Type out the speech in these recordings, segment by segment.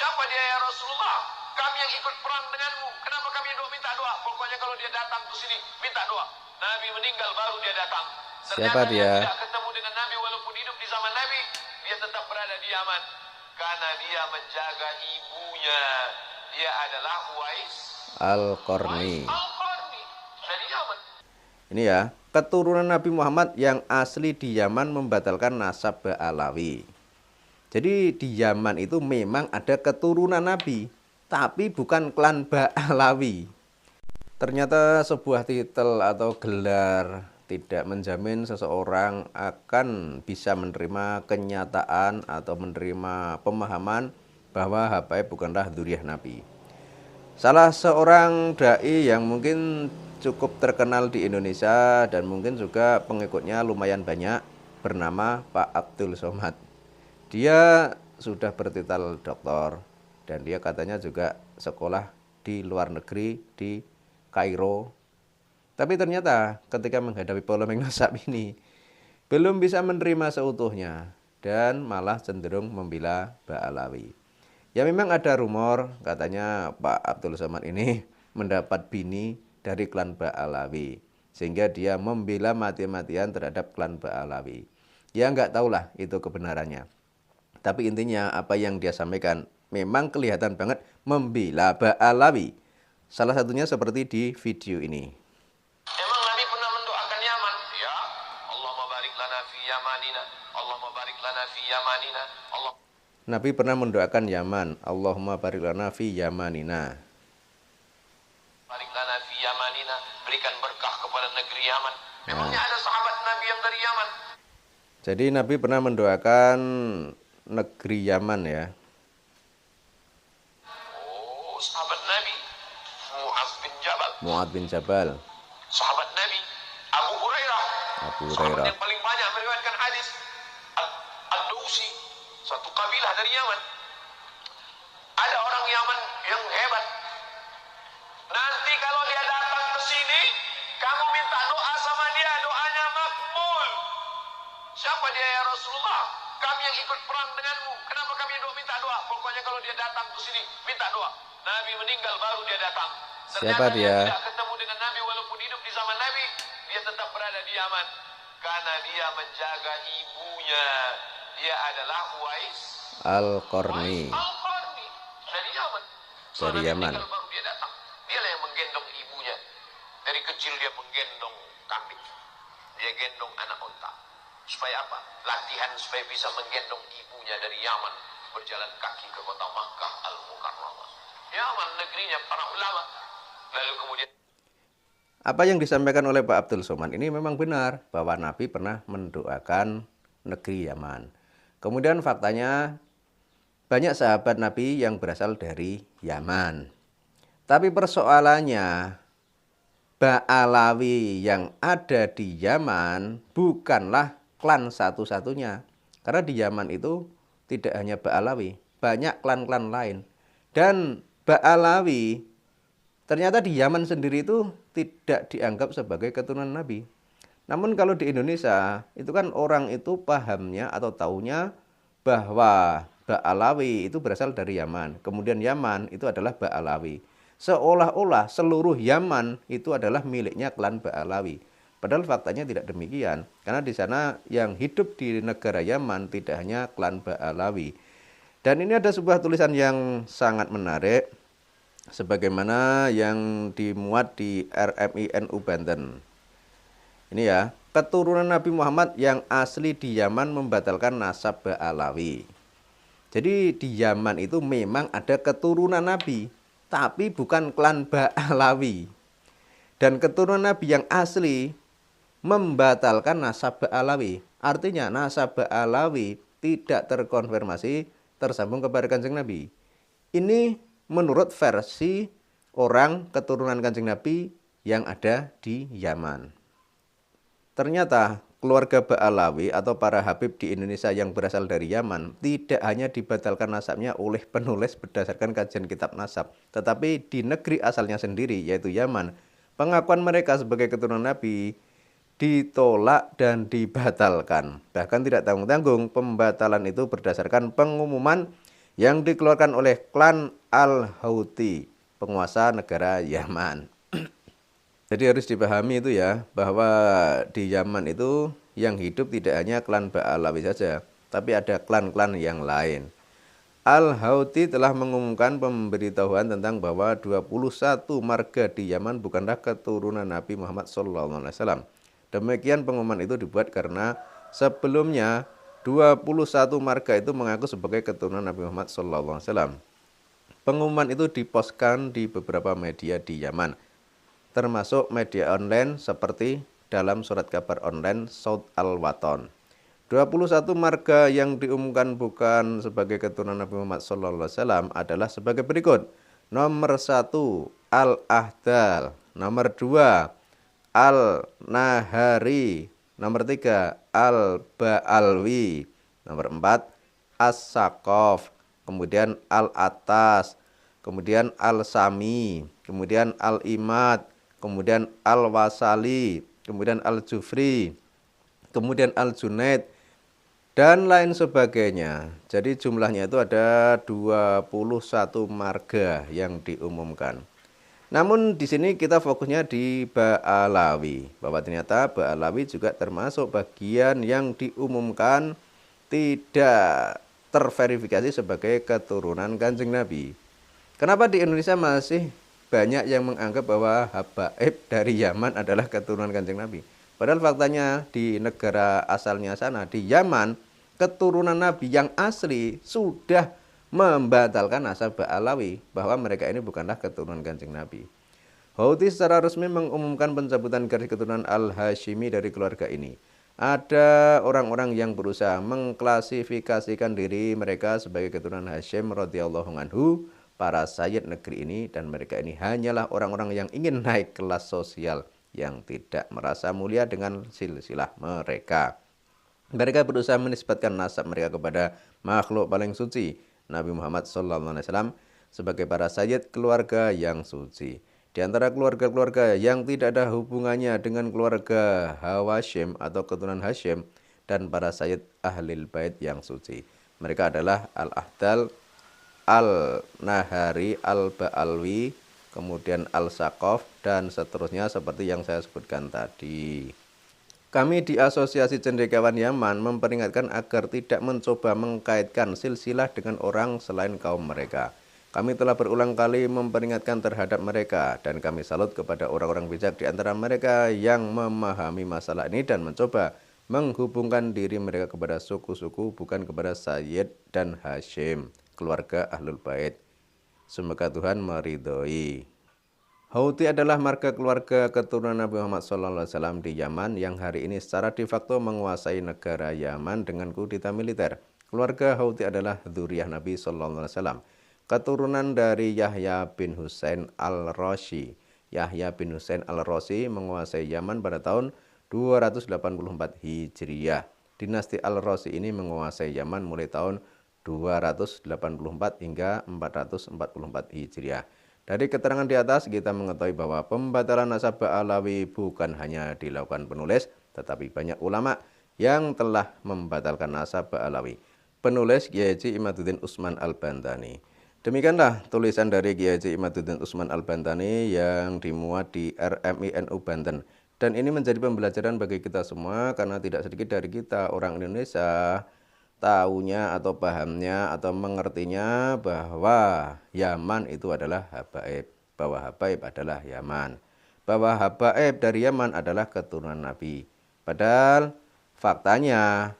Siapa dia ya Rasulullah? Kami yang ikut perang denganmu. Kenapa kami minta doa? Pokoknya kalau dia datang ke sini, minta doa. Nabi meninggal baru dia datang. Siapa Ternyata dia dia? tidak ketemu dengan Nabi walaupun hidup di zaman Nabi. Dia tetap berada di Yaman. Karena dia menjaga ibunya. Dia adalah Uwais Al-Qarni. Al-Qarni. Dari Yaman. Ini ya, keturunan Nabi Muhammad yang asli di Yaman membatalkan nasab Ba'alawi. Jadi di Yaman itu memang ada keturunan Nabi, tapi bukan klan Ba'alawi. Ternyata sebuah titel atau gelar tidak menjamin seseorang akan bisa menerima kenyataan atau menerima pemahaman bahwa Habaib bukanlah dzurriyyah Nabi. Salah seorang dai yang mungkin cukup terkenal di Indonesia dan mungkin juga pengikutnya lumayan banyak bernama Pak Abdul Somad. Dia sudah bertitel doktor dan dia katanya juga sekolah di luar negeri di Kairo. Tapi ternyata ketika menghadapi polemik nasab ini belum bisa menerima seutuhnya dan malah cenderung membela Ba'alawi. Ya memang ada rumor katanya Pak Abdul Somad ini mendapat bini dari klan Ba'alawi sehingga dia membela mati-matian terhadap klan Ba'alawi. Ya nggak tahulah itu kebenarannya. Tapi intinya apa yang dia sampaikan memang kelihatan banget membela Ba'alawi. Salah satunya seperti di video ini. Emang Nabi pernah mendoakan Yaman? Ya. Allahumma barik lana fi Yamanina. Allahumma barik lana fi Yamanina. Allah. Nabi pernah mendoakan Yaman. Allahumma barik lana fi Yamanina. Barik lana fi Yamanina. Berikan berkah kepada negeri Yaman. Memangnya ada sahabat Nabi yang dari Yaman? Jadi Nabi pernah mendoakan negeri Yaman ya. Oh, sahabat Nabi. Mu'adz bin Jabal. Mu'adz bin Jabal. Sahabat Nabi. Abu Hurairah. Abu Sahabat Hurairah. yang paling banyak meriwayatkan hadis. Ad-Dausi. Satu kabilah dari Yaman. Ada orang Yaman yang hebat. Nanti kalau dia datang ke sini, kamu minta doa sama dia, doanya makbul. Siapa dia ya Rasulullah? Kami yang ikut perang denganmu. Kenapa kami minta doa? Pokoknya kalau dia datang ke sini, minta doa. Nabi meninggal baru dia datang. Siapa Ternyata dia? tidak ketemu dengan Nabi walaupun hidup di zaman Nabi. Dia tetap berada di Yaman. Karena dia menjaga ibunya. Dia adalah Uwais Al-Qarni. Al-Qarni. Dari Yaman. Dari Yaman. Meninggal baru dia datang. Dialah yang menggendong ibunya. Dari kecil dia menggendong kambing. Dia gendong anak unta. Supaya apa? Latihan supaya bisa menggendong ibunya dari Yaman. Berjalan kaki ke kota Makkah Al-Mukarramah. Yaman negerinya para ulama. Lalu kemudian Apa yang disampaikan oleh Pak Abdul Somad ini memang benar bahwa Nabi pernah mendoakan negeri Yaman. Kemudian faktanya banyak sahabat Nabi yang berasal dari Yaman. Tapi persoalannya Ba'alawi yang ada di Yaman bukanlah klan satu-satunya. Karena di Yaman itu tidak hanya Ba'alawi, banyak klan-klan lain. Dan Ba'alawi ternyata di Yaman sendiri itu tidak dianggap sebagai keturunan Nabi. Namun kalau di Indonesia itu kan orang itu pahamnya atau taunya bahwa Ba'alawi itu berasal dari Yaman. Kemudian Yaman itu adalah Ba'alawi. Seolah-olah seluruh Yaman itu adalah miliknya klan Ba'alawi. Padahal faktanya tidak demikian. Karena di sana yang hidup di negara Yaman tidak hanya klan Ba'alawi. Dan ini ada sebuah tulisan yang sangat menarik. Sebagaimana yang dimuat di RMI NU Banten. Ini ya, keturunan Nabi Muhammad yang asli di Yaman membatalkan nasab Ba'alawi. Jadi di Yaman itu memang ada keturunan Nabi, tapi bukan klan Ba'alawi. Dan keturunan Nabi yang asli membatalkan nasab Ba'alawi. Artinya nasab Ba'alawi tidak terkonfirmasi tersambung kepada Kanjeng Nabi. Ini menurut versi orang keturunan Kanjeng Nabi yang ada di Yaman. Ternyata keluarga Ba'alawi atau para Habib di Indonesia yang berasal dari Yaman tidak hanya dibatalkan nasabnya oleh penulis berdasarkan kajian kitab nasab, tetapi di negeri asalnya sendiri yaitu Yaman, pengakuan mereka sebagai keturunan Nabi ditolak dan dibatalkan. Bahkan tidak tanggung-tanggung, pembatalan itu berdasarkan pengumuman yang dikeluarkan oleh klan Al-Houthi, penguasa negara Yaman. Jadi harus dipahami itu ya, bahwa di Yaman itu yang hidup tidak hanya klan Ba'alawi saja, tapi ada klan-klan yang lain. Al-Houthi telah mengumumkan pemberitahuan tentang bahwa 21 marga di Yaman bukanlah keturunan Nabi Muhammad SAW. Demikian pengumuman itu dibuat karena sebelumnya 21 marga itu mengaku sebagai keturunan Nabi Muhammad SAW. Pengumuman itu diposkan di beberapa media di Yaman, termasuk media online seperti dalam surat kabar online Saud Al-Watan. 21 marga yang diumumkan bukan sebagai keturunan Nabi Muhammad SAW adalah sebagai berikut. Nomor 1, Al-Ahdal. Nomor 2, Al-Nahari. Nomor 3, Al-Ba'alwi. Nomor 4, As-Saqaf. Kemudian Al-Atas. Kemudian Al-Sami. Kemudian Al-Imad. Kemudian Al-Wasali. Kemudian Al-Jufri. Kemudian Al-Junaid. Dan lain sebagainya. Jadi jumlahnya itu ada 21 marga yang diumumkan. Namun di sini kita fokusnya di Ba'alawi, bahwa ternyata Ba'alawi juga termasuk bagian yang diumumkan tidak terverifikasi sebagai keturunan Kanjeng Nabi. Kenapa di Indonesia masih banyak yang menganggap bahwa habaib dari Yaman adalah keturunan Kanjeng Nabi? Padahal faktanya di negara asalnya sana, di Yaman, keturunan Nabi yang asli sudah membatalkan nasab Ba'alawi, bahwa mereka ini bukanlah keturunan Kanjeng Nabi. Houthi secara resmi mengumumkan pencabutan garis keturunan Al-Hashimi dari keluarga ini. Ada orang-orang yang berusaha mengklasifikasikan diri mereka sebagai keturunan Hashim radhiyallahu anhu, para sayyid negeri ini, dan mereka ini hanyalah orang-orang yang ingin naik kelas sosial, yang tidak merasa mulia dengan silsilah mereka. Mereka berusaha menisbatkan nasab mereka kepada makhluk paling suci, Nabi Muhammad SAW, sebagai para sayyid keluarga yang suci. Di antara keluarga-keluarga yang tidak ada hubungannya dengan keluarga Hawashim atau keturunan Hashim dan para sayyid ahlil bait yang suci, mereka adalah Al-Ahdal, Al-Nahari, Al-Ba'alwi, kemudian Al-Saqaf, dan seterusnya seperti yang saya sebutkan tadi. Kami di Asosiasi Cendekiawan Yaman memperingatkan agar tidak mencoba mengkaitkan silsilah dengan orang selain kaum mereka. Kami telah berulang kali memperingatkan terhadap mereka, dan kami salut kepada orang-orang bijak di antara mereka yang memahami masalah ini dan mencoba menghubungkan diri mereka kepada suku-suku, bukan kepada Sayyid dan Hashim, keluarga Ahlul Bait. Semoga Tuhan meridhoi. Houthi adalah marga keluarga keturunan Nabi Muhammad SAW di Yaman yang hari ini secara de facto menguasai negara Yaman dengan kudeta militer. Keluarga Houthi adalah dzurriyyah Nabi SAW, keturunan dari Yahya bin Husain al-Rashi. Yahya bin Husain al-Rashi menguasai Yaman pada tahun 284 Hijriyah. Dinasti al-Rashi ini menguasai Yaman mulai tahun 284 hingga 444 Hijriah. Dari keterangan di atas kita mengetahui bahwa pembatalan nasab Ba'alawi bukan hanya dilakukan penulis, tetapi banyak ulama yang telah membatalkan nasab Ba'alawi. Penulis Kiai Haji Imaduddin Utsman Al-Bantani. Demikianlah tulisan dari Kiai Haji Imaduddin Utsman Al-Bantani yang dimuat di RMI NU Banten. Dan ini menjadi pembelajaran bagi kita semua, karena tidak sedikit dari kita orang Indonesia tahunya atau pahamnya atau mengertinya bahwa Yaman itu adalah habaib, bahwa habaib adalah Yaman, bahwa habaib dari Yaman adalah keturunan Nabi. Padahal faktanya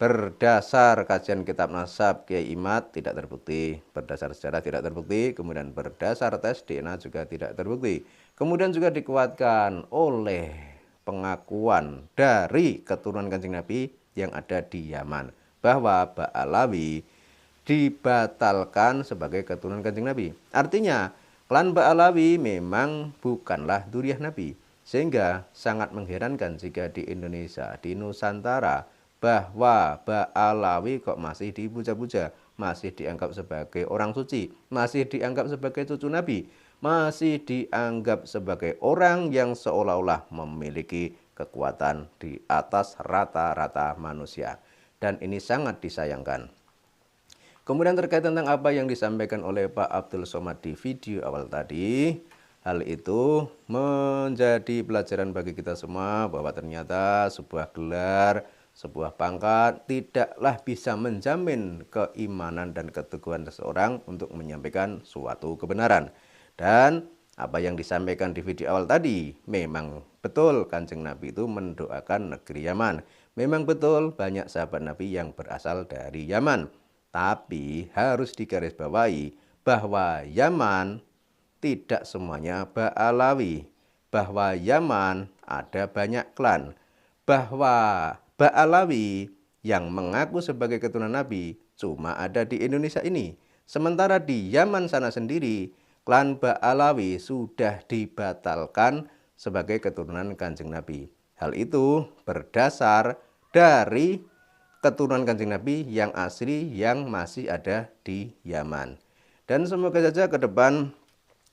berdasar kajian kitab nasab Kiai Imad tidak terbukti, berdasar sejarah tidak terbukti, kemudian berdasar tes DNA juga tidak terbukti. Kemudian juga dikuatkan oleh pengakuan dari keturunan Kanjeng Nabi yang ada di Yaman, bahwa Ba'alawi dibatalkan sebagai keturunan Kanjeng Nabi. Artinya, klan Ba'alawi memang bukanlah dzurriyyah Nabi. Sehingga sangat mengherankan jika di Indonesia, di Nusantara, bahwa Ba'alawi kok masih dipuja-puja, masih dianggap sebagai orang suci, masih dianggap sebagai cucu Nabi, masih dianggap sebagai orang yang seolah-olah memiliki kekuatan di atas rata-rata manusia. Dan ini sangat disayangkan. Kemudian terkait tentang apa yang disampaikan oleh Pak Abdul Somad di video awal tadi, hal itu menjadi pelajaran bagi kita semua bahwa ternyata sebuah gelar, sebuah pangkat tidaklah bisa menjamin keimanan dan keteguhan seseorang untuk menyampaikan suatu kebenaran. Dan apa yang disampaikan di video awal tadi, memang betul Kanjeng Nabi itu mendoakan negeri Yaman. Memang betul banyak sahabat Nabi yang berasal dari Yaman. Tapi harus digarisbawahi bahwa Yaman tidak semuanya Ba'alawi. Bahwa Yaman ada banyak klan. Bahwa Ba'alawi yang mengaku sebagai keturunan Nabi cuma ada di Indonesia ini. Sementara di Yaman sana sendiri, klan Ba'alawi sudah dibatalkan sebagai keturunan Kanjeng Nabi. Hal itu berdasar dari keturunan Kanjeng Nabi yang asli yang masih ada di Yaman. Dan semoga saja ke depan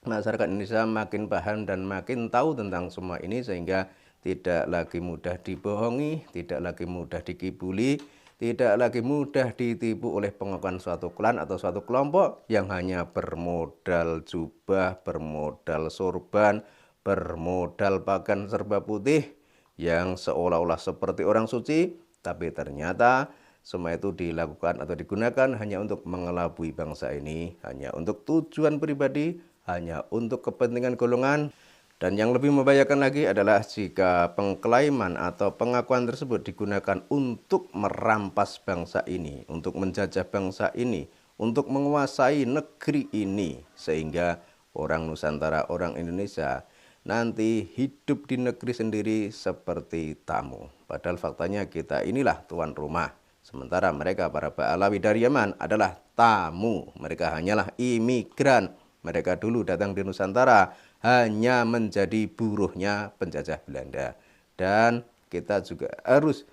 masyarakat Indonesia makin paham dan makin tahu tentang semua ini sehingga tidak lagi mudah dibohongi, tidak lagi mudah dikibuli, tidak lagi mudah ditipu oleh pengakuan suatu klan atau suatu kelompok yang hanya bermodal jubah, bermodal sorban, bermodal pakaian serba putih yang seolah-olah seperti orang suci, tapi ternyata semua itu dilakukan atau digunakan hanya untuk mengelabui bangsa ini, hanya untuk tujuan pribadi, hanya untuk kepentingan golongan. Dan yang lebih membahayakan lagi adalah jika pengklaiman atau pengakuan tersebut digunakan untuk merampas bangsa ini, untuk menjajah bangsa ini, untuk menguasai negeri ini, sehingga orang Nusantara, orang Indonesia nanti hidup di negeri sendiri seperti tamu. Padahal faktanya kita inilah tuan rumah. Sementara mereka para Ba'alawi dari Yaman adalah tamu. Mereka hanyalah imigran. Mereka dulu datang di Nusantara hanya menjadi buruhnya penjajah Belanda. Dan kita juga harus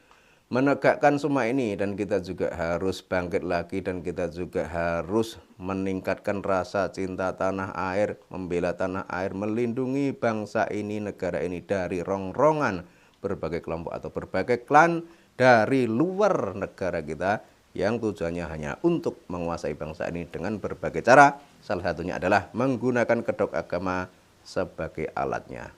menegakkan semua ini, dan kita juga harus bangkit lagi, dan kita juga harus meningkatkan rasa cinta tanah air, membela tanah air, melindungi bangsa ini, negara ini dari rongrongan berbagai kelompok atau berbagai klan dari luar negara kita yang tujuannya hanya untuk menguasai bangsa ini dengan berbagai cara. Salah satunya adalah menggunakan kedok agama sebagai alatnya.